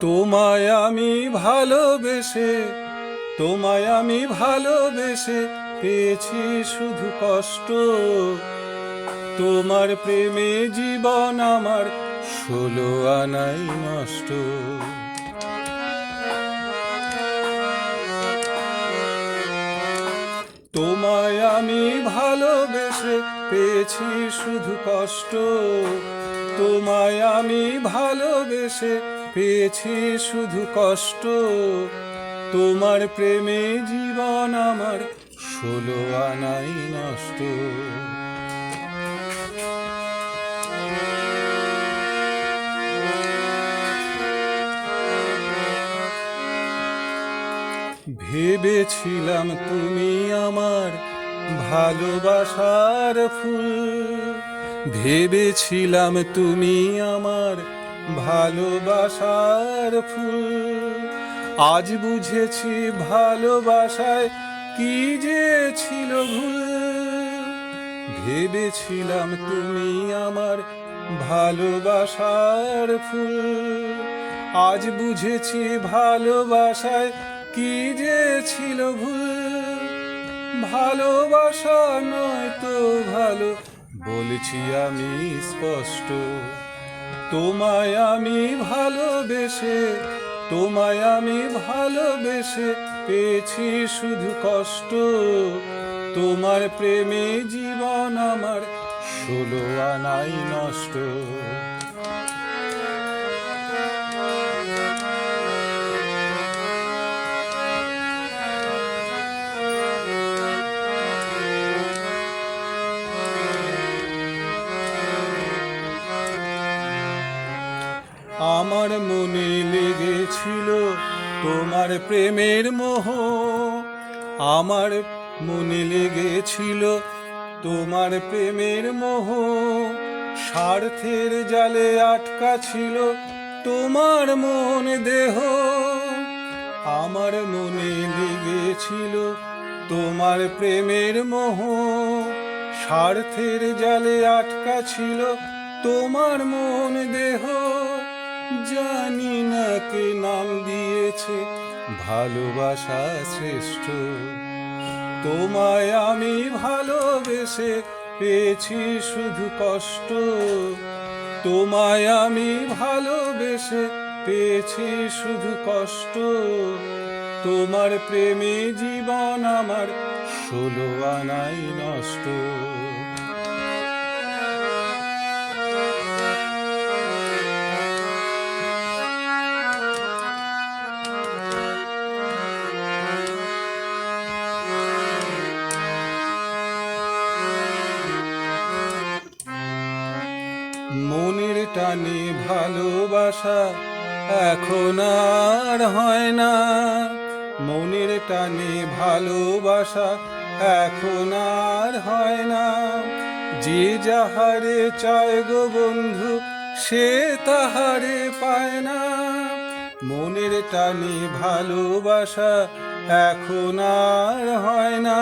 তোমায় আমি ভালোবেসে পেয়েছি শুধু কষ্ট। তোমার প্রেমে জীবন আমার 16 আনাই নষ্ট। তোমায় আমি ভালোবেসে পেয়েছি শুধু কষ্ট। তোমায় আমি ভালোবেসে পেয়েছি শুধু কষ্ট। তোমার প্রেমে জীবন আমার 16 আনাই নষ্ট। ভেবেছিলাম তুমি আমার ভালোবাসার ফুল। ভেবেছিলাম তুমি আমার ভালোবাসার ফুল। আজ বুঝেছি ভালোবাসায় কি যে ছিল ভুল। ভেবেছিলাম তুমি আমার ভালোবাসার ফুল। আজ বুঝেছি ভালোবাসায় কি যে ছিল ভুল। ভালোবাসা নয় তো ভালো বলছি আমি স্পষ্ট। তোমায় আমি ভালোবেসে পেয়েছি শুধু কষ্ট। তোমার প্রেমে জীবন আমার 16 আনাই নষ্ট। আমার মনে লেগেছিল তোমার প্রেমের মোহ। আমার মনে লেগেছিল তোমার প্রেমের মোহ। স্বার্থের জালে আটকা ছিল তোমার মন দেহ। আমার মনে লেগেছিল তোমার প্রেমের মোহ। স্বার্থের জালে আটকা ছিল তোমার মন দেহ। জানি না কে নাম দিয়েছে ভালোবাসা শ্রেষ্ঠ। তোমায় আমি ভালোবেসে পেয়েছি শুধু কষ্ট। তোমায় আমি ভালোবেসে পেয়েছি শুধু কষ্ট। তোমার প্রেমে জীবন আমার 16 আনাই নষ্ট। মনের টানে ভালোবাসা এখন আর হয় না। মনের টানে ভালোবাসা এখন আর হয় না। যে যাহারে চায় গো বন্ধু সে তাহারে পায় না। মনের টানে ভালোবাসা এখন আর হয় না।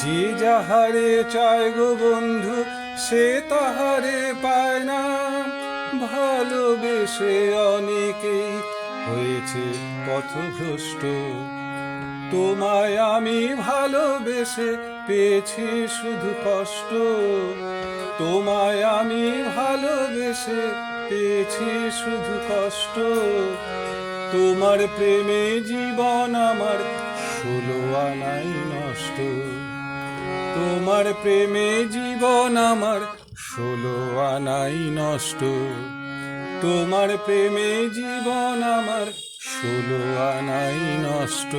যে যাহারে চায় গো বন্ধু সে তাহারে পায় না। ভালোবেসে অনেকেই হয়েছে পথভ্রষ্ট। তোমায় আমি ভালোবেসে পেয়েছি শুধু কষ্ট। তোমায় আমি ভালোবেসে পেয়েছি শুধু কষ্ট। তোমার প্রেমে জীবন আমার 16 আনাই নষ্ট। তোমার প্রেমে জীবন আমার 16 আনাই নষ্ট। তোমার প্রেমে জীবন আমার 16 আনাই নষ্ট।